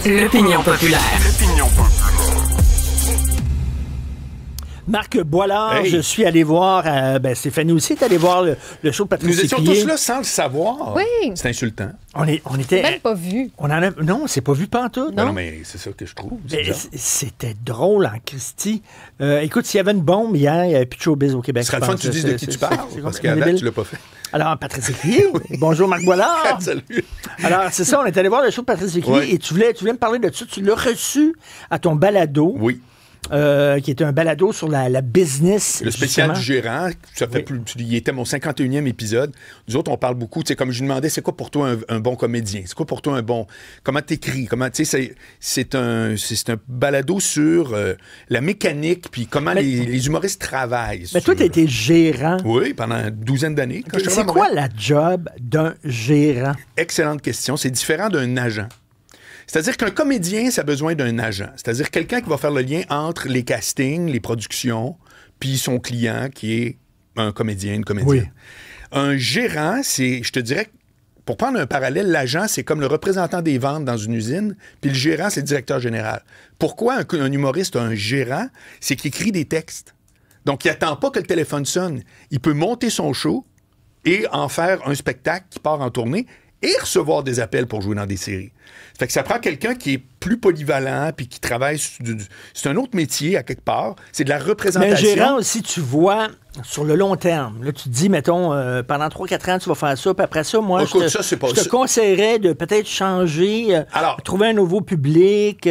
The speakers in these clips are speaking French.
L'opinion populaire. Marc Boilard, Hey. je suis allé voir, Stéphanie aussi est allée voir le show de Patrice Nous étions Lécuyer. tous là sans le savoir. Oui. C'est insultant. On était... Même pas vu. Non, c'est pas vu pantoute. Non, mais c'est ça que je trouve. C'est Mais bizarre. c'était drôle en Christie. Écoute, s'il y avait une bombe hier, il n'y avait plus de showbiz au Québec. Ce serait je le fun pense. que tu dises de qui tu parles, c'est parce complètement qu'à date, débile. tu l'as pas fait. Alors, Patrice Lécuyer. Bonjour, Marc Boilard. Salut. Alors, c'est ça, on est allé voir le show de Patrice Lécuyer Ouais. et tu voulais me parler de ça. Tu l'as reçu à ton balado. Oui. Qui était un balado sur la business. Le spécial justement. du gérant, ça fait il était mon 51e épisode. Nous autres, on parle beaucoup, tu sais, comme je lui demandais, c'est quoi pour toi un bon comédien? C'est quoi pour toi un bon... Comment t'écris? Comment, tu sais, c'est un balado sur la mécanique, puis comment les humoristes travaillent. Mais toi, tu été gérant. Oui, pendant une douzaine d'années. Quand je suis C'est arrivé à quoi Montréal. la job d'un gérant? Excellente question. C'est différent d'un agent. C'est-à-dire qu'un comédien, ça a besoin d'un agent. C'est-à-dire quelqu'un qui va faire le lien entre les castings, les productions, puis son client, qui est un comédien, une comédienne. Oui. Un gérant, c'est, je te dirais, pour prendre un parallèle, l'agent, c'est comme le représentant des ventes dans une usine, puis le gérant, c'est le directeur général. Pourquoi un humoriste a un gérant? C'est qu'il écrit des textes. Donc, il n'attend pas que le téléphone sonne. Il peut monter son show et en faire un spectacle qui part en tournée et recevoir des appels pour jouer dans des séries. Fait que ça prend quelqu'un qui est plus polyvalent puis qui travaille c'est un autre métier à quelque part. C'est de la Mais représentation. un gérant aussi, tu vois, sur le long terme. Là, tu te dis, mettons, pendant 3-4 ans, tu vas faire ça, puis après ça, moi, Écoute, je ça, c'est pas- te conseillerais de peut-être changer, Alors- trouver un nouveau public,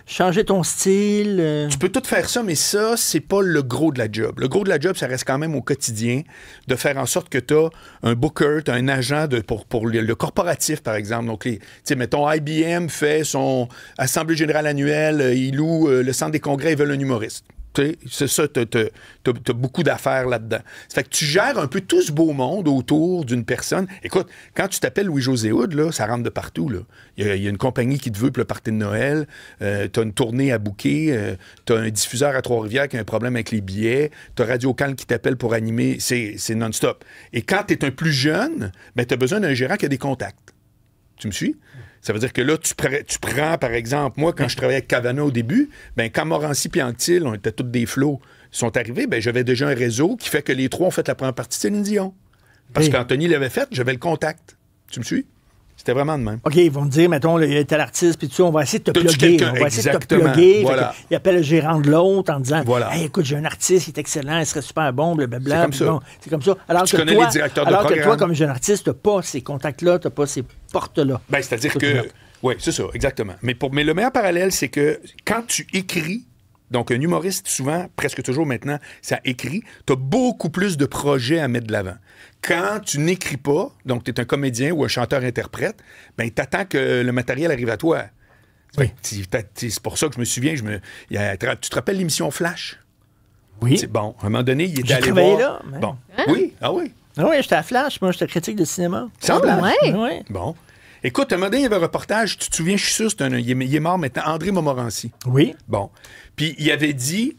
changer ton style. Tu peux tout faire ça, mais ça, c'est pas le gros de la job. Le gros de la job, ça reste quand même au quotidien de faire en sorte que tu as un booker, tu as un agent pour le corporatif, par exemple. Donc, tu sais, mettons, IBM fait son assemblée générale annuelle, il loue le centre des congrès, ils veulent un humoriste. Tu sais, c'est ça, t'as beaucoup d'affaires là-dedans. Ça fait que tu gères un peu tout ce beau monde autour d'une personne. Écoute, quand tu t'appelles Louis-José Hood, là, ça rentre de partout. Là. Il y a une compagnie qui te veut pour le party de Noël, t'as une tournée à booker, t'as un diffuseur à Trois-Rivières qui a un problème avec les billets, t'as Radio-Can qui t'appelle pour animer, c'est non-stop. Et quand t'es un plus jeune, ben, t'as besoin d'un gérant qui a des contacts. Tu me suis? Ça veut dire que là, tu prends, par exemple, moi, quand je travaillais avec Cavana au début, ben, quand Morancy et Anctil, on était tous des flots, sont arrivés, ben, j'avais déjà un réseau qui fait que les trois ont fait la première partie de Céline Dion. Parce Oui. qu'Anthony l'avait fait, j'avais le contact. Tu me suis? C'était vraiment de même. OK, ils vont te dire, mettons, il y a tel artiste, puis tout ça, on va essayer de te T'as-tu plugger. quelqu'un? On va essayer de te Exactement. plugger. Voilà. Il appelle le gérant de l'autre en disant, Voilà. hey, écoute, j'ai un artiste, il est excellent, il serait super bon, blablabla. C'est comme ça. Bon, c'est comme ça. Alors Tu que connais toi, les directeurs de alors que toi, programme. comme jeune artiste, t'as pas ces contacts-là, t'as pas ces portes-là. Ben, c'est-à-dire Tout que... là. Oui, c'est ça, exactement. Mais le meilleur parallèle, c'est que quand tu écris, donc un humoriste, souvent, presque toujours maintenant, ça écrit, tu as beaucoup plus de projets à mettre de l'avant. Quand tu n'écris pas, donc tu es un comédien ou un chanteur-interprète, ben tu attends que le matériel arrive à toi. Oui. C'est pour ça que je me souviens, tu te rappelles l'émission Flash? Oui. C'est bon. À un moment donné, il était J'ai allé travaillé voir... là, mais- Bon. Oui, ah oui. Ah oui, j'étais à Flash, moi, j'étais critique de cinéma. Sans blague. ouais. Ouais. Bon. Écoute, à un moment donné, il y avait un reportage, tu te souviens, je suis sûr, il est mort maintenant, André Montmorency. Oui. Bon. Puis il avait dit,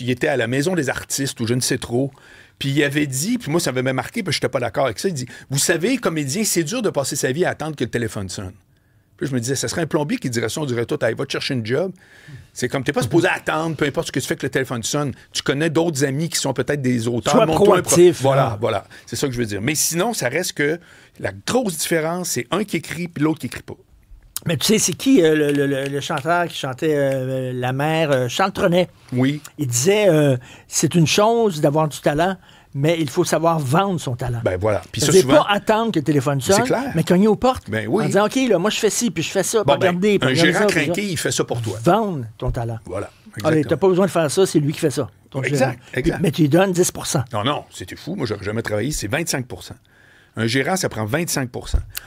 il était à la Maison des artistes ou je ne sais trop, puis il avait dit, puis moi ça m'avait marqué, puis je n'étais pas d'accord avec ça, il dit, vous savez, comédien, c'est dur de passer sa vie à attendre que le téléphone sonne. Puis je me disais, ça serait un plombier qui dirait ça, on dirait tout, allez, va te chercher une job. C'est comme, t'es pas supposé attendre, peu importe ce que tu fais que le téléphone sonne. Tu connais d'autres amis qui sont peut-être des auteurs. Sois Montre-toi proactif, Voilà, hein. voilà. C'est ça que je veux dire. Mais sinon, ça reste que la grosse différence, c'est un qui écrit puis l'autre qui écrit pas. Mais tu sais, c'est qui le chanteur qui chantait La Mère, Charles Trenet? Oui. Il disait, c'est une chose d'avoir du talent, mais il faut savoir vendre son talent. Ben voilà. Puis ça, C'est-à-dire souvent... pas attendre que le téléphone sonne, C'est clair. mais cogner aux portes. Ben oui. En disant, OK, là, moi, je fais ci, puis je fais ça, puis Bon, ben, regardez, puis un regardez gérant ça, puis crinqué, il fait ça pour toi. ça. Vendre ton talent. Voilà. Allez, Exactement. t'as pas besoin de faire ça, c'est lui qui fait ça. ton Exact, gérant. exact. Mais tu lui donnes 10 Non, c'était fou. Moi, j'aurais jamais travaillé. C'est 25 Un gérant, ça prend 25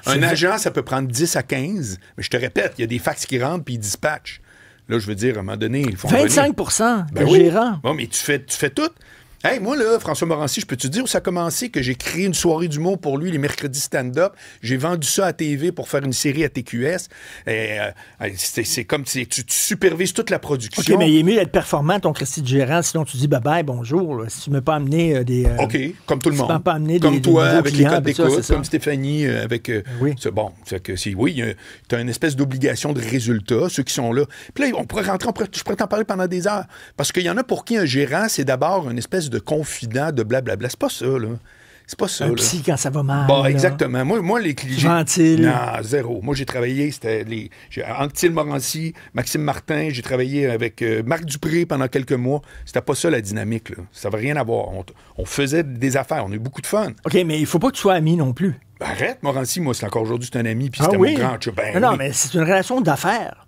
Un agent, ça peut prendre 10 à 15 Mais je te répète, il y a des fax qui rentrent puis ils dispatchent. Là, je veux dire, à un moment donné, il faut 25 Ben de oui. gérant. Bon, mais tu fais tout. Hey, moi, là, François Morancy, je peux te dire où ça a commencé, que j'ai créé une soirée d'humour pour lui, les mercredis stand-up. J'ai vendu ça à TV pour faire une série à TQS. C'est comme tu supervises toute la production. OK, mais il est mieux d'être performant, ton Christy de gérant, sinon tu dis bye-bye, bonjour. Là. Si tu ne m'as pas amené des... OK, comme tout le monde. Tu pas amené comme toi, avec les codes d'écoute, d'écoute, comme Stéphanie, avec... oui. Bon, oui, tu as une espèce d'obligation de résultat, ceux qui sont là. Puis là, on pourrait rentrer, je pourrais t'en parler pendant des heures. Parce qu'il y en a pour qui un gérant, c'est d'abord une espèce de confident, de blablabla. C'est pas ça, là. C'est pas ça, un là. psy quand ça va mal. Bon, exactement. Moi, les clients... Ventile. Non, zéro. Moi, j'ai travaillé, c'était Anctil Morancy, Maxime Martin, j'ai travaillé avec Marc Dupré pendant quelques mois. C'était pas ça, la dynamique, là. Ça n'avait rien à voir. On faisait des affaires. On a eu beaucoup de fun. OK, mais il faut pas que tu sois ami non plus. Arrête, Morancy, moi, c'est encore aujourd'hui, c'est un ami, puis c'était mon grand chum. Non, mais c'est une relation d'affaires.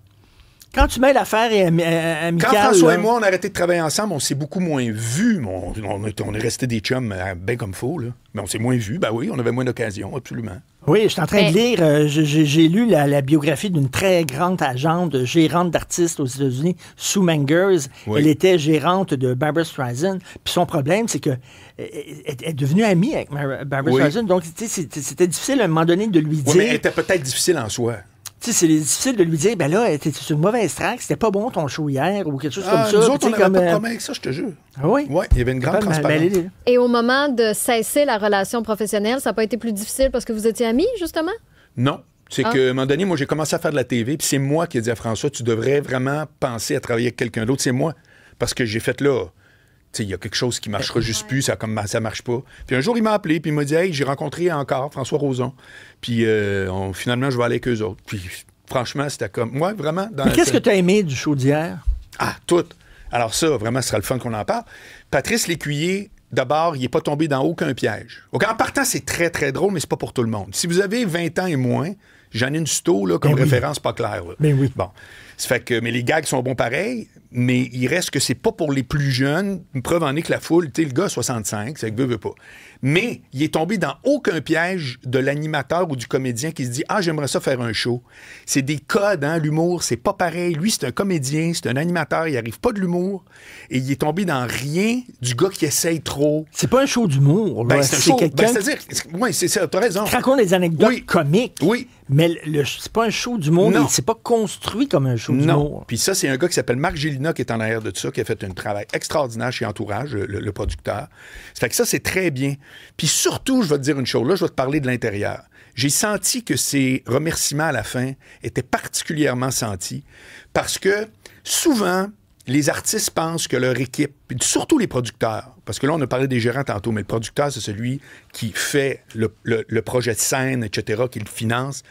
Quand tu mets l'affaire amicale... Quand François et moi, on a arrêté de travailler ensemble, on s'est beaucoup moins vus. On est restés des chums bien comme faux, là. Mais on s'est moins vus. Ben oui, on avait moins d'occasions, absolument. Oui, je suis en train de lire, j'ai lu la biographie d'une très grande agente, gérante d'artistes aux États-Unis, Sue Mengers. Oui. Elle était gérante de Barbra Streisand. Puis son problème, c'est qu'elle est devenue amie avec Barbra Streisand. Donc, c'était difficile à un moment donné de lui dire... Oui, mais elle était peut-être difficile en soi. Tu sais, c'est difficile de lui dire, ben là, t'es sur une mauvaise track, c'était pas bon ton show hier, ou quelque chose comme ça. Nous autres, on n'avait pas de problème avec ça, je te jure. Ah oui? Oui, il y avait une grande transparence. Et au moment de cesser la relation professionnelle, ça n'a pas été plus difficile parce que vous étiez amis, justement? Non. C'est qu'à un moment donné, moi, j'ai commencé à faire de la TV, puis c'est moi qui ai dit à François, tu devrais vraiment penser à travailler avec quelqu'un d'autre. C'est moi. Parce que j'ai fait là... Il y a quelque chose qui marchera juste plus, ça marche pas. Puis un jour, il m'a appelé, puis il m'a dit, hey, j'ai rencontré encore François Roson, puis finalement, je vais aller avec eux autres. Puis franchement, c'était comme, moi, vraiment... Mais qu'est-ce que tu as aimé du show d'hier? Ah, tout. Alors ça, vraiment, ce sera le fun qu'on en parle. Patrice Lécuyer, d'abord, il n'est pas tombé dans aucun piège. Donc, en partant, c'est très, très drôle, mais c'est pas pour tout le monde. Si vous avez 20 ans et moins, Janine Suto, là, comme référence, pas claire. Là. Mais oui. Bon. Ça fait que, mais les gags sont bons pareil, mais il reste que c'est pas pour les plus jeunes. Une preuve en est que la foule, tu sais, le gars a 65, c'est que veut pas. Mais il est tombé dans aucun piège de l'animateur ou du comédien qui se dit « Ah, j'aimerais ça faire un show ». C'est des codes, hein, l'humour, c'est pas pareil. Lui, c'est un comédien, c'est un animateur, il arrive pas de l'humour. Et il est tombé dans rien du gars qui essaye trop. C'est pas un show d'humour, là. Ben, c'est un show, quelqu'un c'est-à-dire, oui, c'est ça, t'as raison. qui raconte des anecdotes comiques. Oui. Mais c'est pas un show d'humour, c'est pas construit comme un show d'humour. Puis ça, c'est un gars qui s'appelle Marc Gélina qui est en arrière de ça, qui a fait un travail extraordinaire chez Entourage, le producteur. Ça fait que ça, c'est très bien. Puis surtout, je vais te dire une chose, là, je vais te parler de l'intérieur. J'ai senti que ces remerciements à la fin étaient particulièrement sentis parce que souvent, les artistes pensent que leur équipe, surtout les producteurs, parce que là, on a parlé des gérants tantôt, mais le producteur, c'est celui qui fait le projet de scène, etc., qui le finance.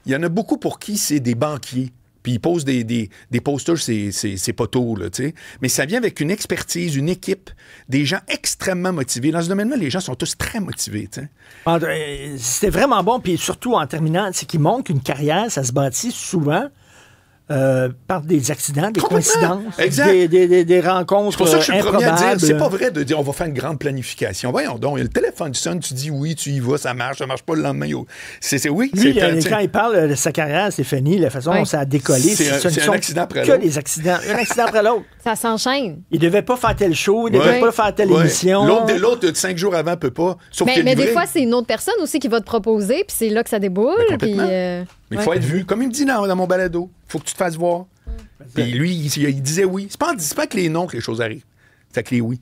Il y en a beaucoup pour qui c'est des banquiers. Puis ils posent des posters, c'est poteaux, là, tu sais. Mais ça vient avec une expertise, une équipe, des gens extrêmement motivés. Dans ce domaine-là, les gens sont tous très motivés, tu sais. C'était vraiment bon, puis surtout, en terminant, c'est qu'ils montrent qu'une carrière, ça se bâtit souvent par des accidents, des coïncidences, des rencontres. C'est pour ça que je suis le premier à dire, c'est pas vrai vrai de dire on va faire une grande planification. Voyons donc, il y a le téléphone sonne, tu dis oui, tu y vas, ça marche pas le lendemain. Oui, lui, quand il parle de sa carrière, Stéphanie, la façon dont ça a décollé, c'est un accident après l'autre. Que des accidents, un accident après l'autre. Ça s'enchaîne. Il devait pas faire tel show, il devait pas faire telle émission. L'autre, 5 jours avant, peut pas. Mais des fois, c'est une autre personne aussi qui va te proposer, puis c'est là que ça déboule. Mais il faut être vu. Comme il me dit dans mon balado, il faut que tu te fasses voir. Puis lui, il disait oui. C'est pas avec les noms que les choses arrivent. C'est avec les oui.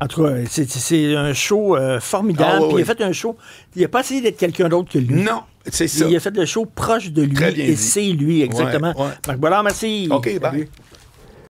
En tout cas, c'est un show formidable. Puis il a fait un show. Il n'a pas essayé d'être quelqu'un d'autre que lui. Non, c'est ça. Il a fait le show proche de lui. Et c'est lui, exactement. Ouais. Marc Boilard, merci. OK, bye.